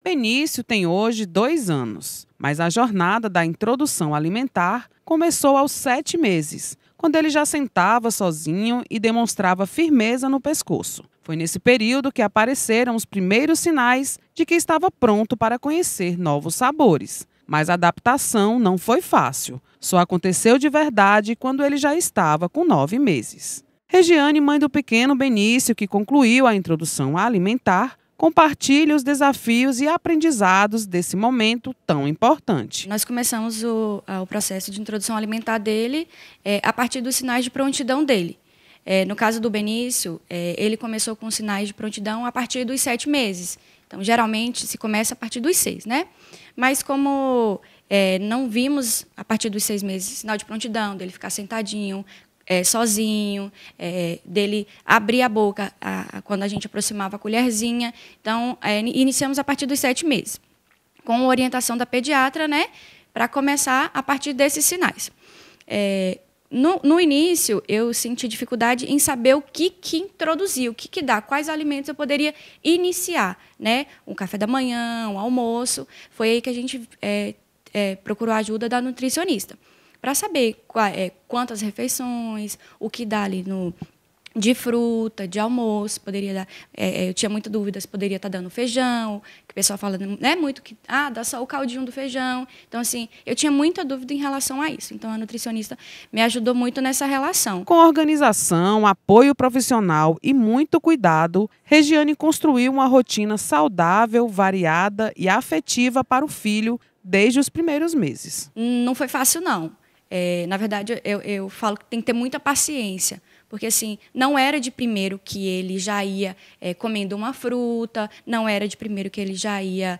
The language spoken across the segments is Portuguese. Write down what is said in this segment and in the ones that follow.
Benício tem hoje 2 anos, mas a jornada da introdução alimentar começou aos 7 meses, quando ele já sentava sozinho e demonstrava firmeza no pescoço. Foi nesse período que apareceram os primeiros sinais de que estava pronto para conhecer novos sabores. Mas a adaptação não foi fácil. Só aconteceu de verdade quando ele já estava com 9 meses. Regiane, mãe do pequeno Benício, que concluiu a introdução alimentar, compartilha os desafios e aprendizados desse momento tão importante. Nós começamos o processo de introdução alimentar dele a partir dos sinais de prontidão dele. No caso do Benício, ele começou com sinais de prontidão a partir dos 7 meses. Então, geralmente, se começa a partir dos 6, né? Mas como não vimos, a partir dos 6 meses, sinal de prontidão, dele ficar sentadinho, sozinho, dele abrir a boca quando a gente aproximava a colherzinha. Então, iniciamos a partir dos 7 meses, com orientação da pediatra, né, para começar a partir desses sinais. No início, eu senti dificuldade em saber o que introduzir, o que dá, quais alimentos eu poderia iniciar, né? Um café da manhã, um almoço. Foi aí que a gente procurou a ajuda da nutricionista, para saber quantas refeições, o que dá ali de fruta, de almoço, poderia dar. Eu tinha muita dúvida se poderia estar dando feijão, que o pessoal fala, né, muito que dá só o caldinho do feijão. Então, assim, eu tinha muita dúvida em relação a isso. Então, a nutricionista me ajudou muito nessa relação. Com organização, apoio profissional e muito cuidado, Regiane construiu uma rotina saudável, variada e afetiva para o filho desde os primeiros meses. Não foi fácil, não. Na verdade, eu falo que tem que ter muita paciência, porque assim, não era de primeiro que ele já ia comendo uma fruta, não era de primeiro que ele já ia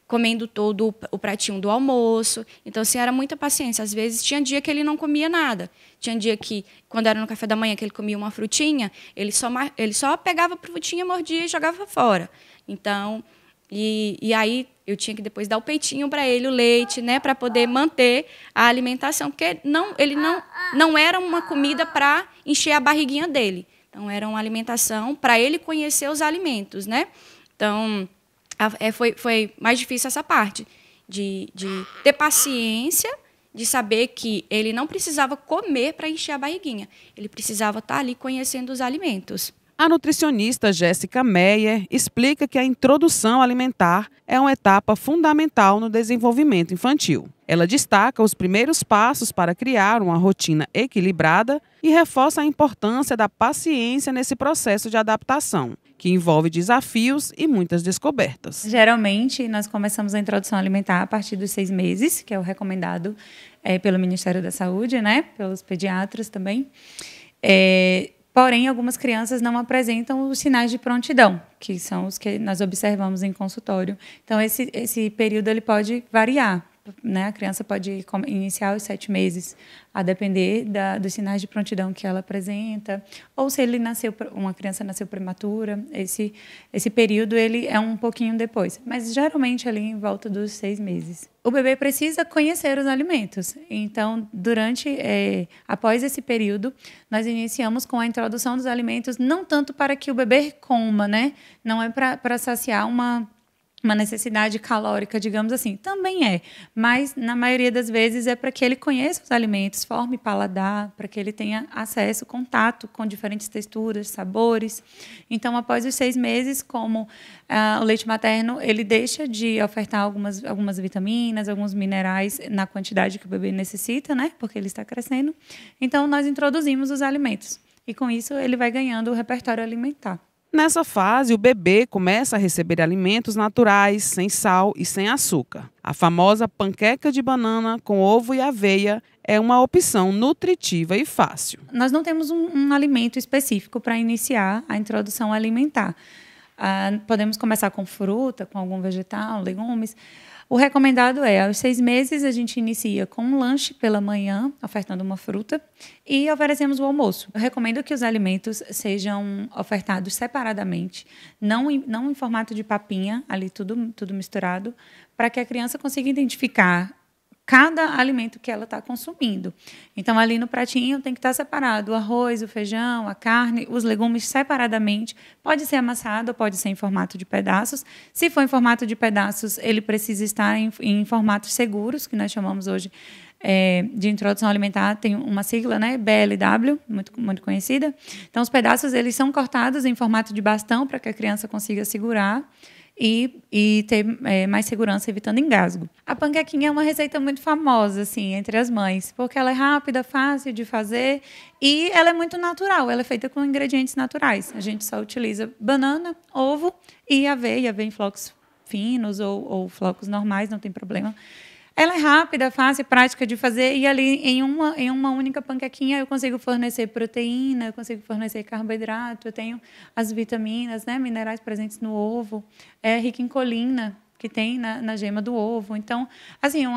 comendo todo o pratinho do almoço. Então, assim, era muita paciência. Às vezes, tinha dia que ele não comia nada. Tinha dia que, quando era no café da manhã, que ele comia uma frutinha, ele só pegava a frutinha, mordia e jogava fora. Então, e aí eu tinha que depois dar o peitinho para ele, o leite, né, para poder manter a alimentação, porque ele não era uma comida para encher a barriguinha dele. Então, era uma alimentação para ele conhecer os alimentos, né? Então, foi mais difícil essa parte, de ter paciência, de saber que ele não precisava comer para encher a barriguinha. Ele precisava estar ali conhecendo os alimentos. A nutricionista Jéssica Meyer explica que a introdução alimentar é uma etapa fundamental no desenvolvimento infantil. Ela destaca os primeiros passos para criar uma rotina equilibrada e reforça a importância da paciência nesse processo de adaptação, que envolve desafios e muitas descobertas. Geralmente, nós começamos a introdução alimentar a partir dos 6 meses, que é o recomendado pelo Ministério da Saúde, né, pelos pediatras também. Porém, algumas crianças não apresentam os sinais de prontidão, que são os que nós observamos em consultório. Então, esse período ele pode variar, né? A criança pode iniciar os 7 meses, a depender dos sinais de prontidão que ela apresenta, ou se uma criança nasceu prematura, esse período ele é um pouquinho depois, mas geralmente ali em volta dos 6 meses. O bebê precisa conhecer os alimentos, então após esse período nós iniciamos com a introdução dos alimentos, não tanto para que o bebê coma, né? Não é para saciar uma necessidade calórica, digamos assim. Também mas na maioria das vezes é para que ele conheça os alimentos, forme paladar, para que ele tenha acesso, contato com diferentes texturas, sabores. Então, após os 6 meses, como o leite materno, ele deixa de ofertar algumas vitaminas, alguns minerais na quantidade que o bebê necessita, né? Porque ele está crescendo. Então, nós introduzimos os alimentos. E, com isso, ele vai ganhando o repertório alimentar. Nessa fase, o bebê começa a receber alimentos naturais, sem sal e sem açúcar. A famosa panqueca de banana com ovo e aveia é uma opção nutritiva e fácil. Nós não temos um alimento específico para iniciar a introdução alimentar. Podemos começar com fruta, com algum vegetal, legumes. O recomendado aos 6 meses, a gente inicia com um lanche pela manhã, ofertando uma fruta, e oferecemos o almoço. Eu recomendo que os alimentos sejam ofertados separadamente, não em formato de papinha, ali tudo misturado, para que a criança consiga identificar cada alimento que ela está consumindo. Então, ali no pratinho tem que estar separado o arroz, o feijão, a carne, os legumes separadamente. Pode ser amassado, pode ser em formato de pedaços. Se for em formato de pedaços, ele precisa estar em formatos seguros, que nós chamamos hoje de introdução alimentar, tem uma sigla, né, BLW, muito conhecida. Então, os pedaços eles são cortados em formato de bastão para que a criança consiga segurar e ter mais segurança, evitando engasgo. A panquequinha é uma receita muito famosa assim, entre as mães, porque ela é rápida, fácil de fazer e ela é muito natural, ela é feita com ingredientes naturais. A gente só utiliza banana, ovo e aveia em flocos finos ou flocos normais, não tem problema. Ela é rápida, fácil, prática de fazer e ali em uma única panquequinha eu consigo fornecer proteína, eu consigo fornecer carboidrato, eu tenho as vitaminas, né, minerais presentes no ovo, é rica em colina que tem na gema do ovo. Então, assim, é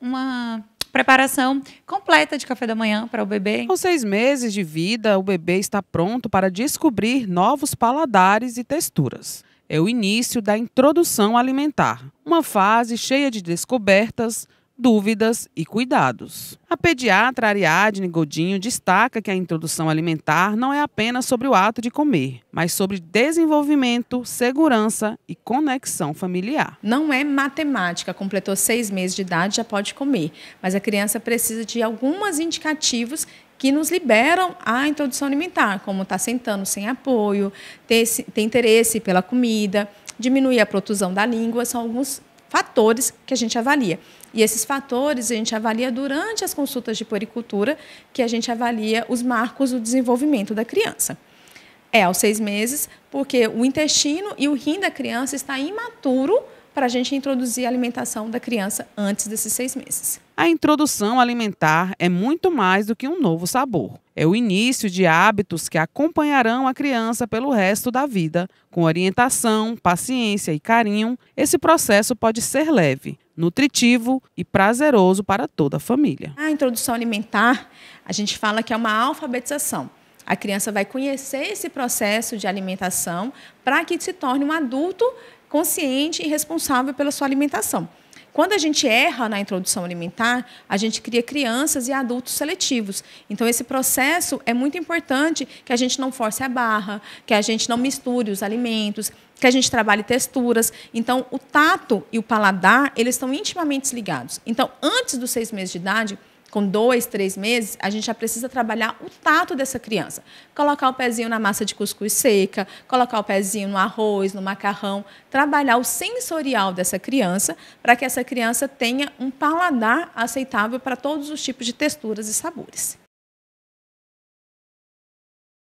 uma preparação completa de café da manhã para o bebê. Com 6 meses de vida, o bebê está pronto para descobrir novos paladares e texturas. É o início da introdução alimentar, uma fase cheia de descobertas, dúvidas e cuidados. A pediatra Ariadne Godinho destaca que a introdução alimentar não é apenas sobre o ato de comer, mas sobre desenvolvimento, segurança e conexão familiar. Não é matemática, completou 6 meses de idade, já pode comer, mas a criança precisa de alguns indicativos que nos liberam a introdução alimentar, como estar sentando sem apoio, ter interesse pela comida, diminuir a protusão da língua, são alguns fatores que a gente avalia. E esses fatores a gente avalia durante as consultas de puericultura, que a gente avalia os marcos do desenvolvimento da criança. Aos 6 meses, porque o intestino e o rim da criança está imaturo para a gente introduzir a alimentação da criança antes desses 6 meses. A introdução alimentar é muito mais do que um novo sabor. É o início de hábitos que acompanharão a criança pelo resto da vida. Com orientação, paciência e carinho, esse processo pode ser leve, nutritivo e prazeroso para toda a família. A introdução alimentar, a gente fala que é uma alfabetização. A criança vai conhecer esse processo de alimentação para que se torne um adulto consciente e responsável pela sua alimentação. Quando a gente erra na introdução alimentar, a gente cria crianças e adultos seletivos. Então, esse processo é muito importante que a gente não force a barra, que a gente não misture os alimentos, que a gente trabalhe texturas. Então, o tato e o paladar, eles estão intimamente ligados. Então, antes dos 6 meses de idade, com 2, 3 meses, a gente já precisa trabalhar o tato dessa criança. Colocar o pezinho na massa de cuscuz seca, colocar o pezinho no arroz, no macarrão, trabalhar o sensorial dessa criança para que essa criança tenha um paladar aceitável para todos os tipos de texturas e sabores.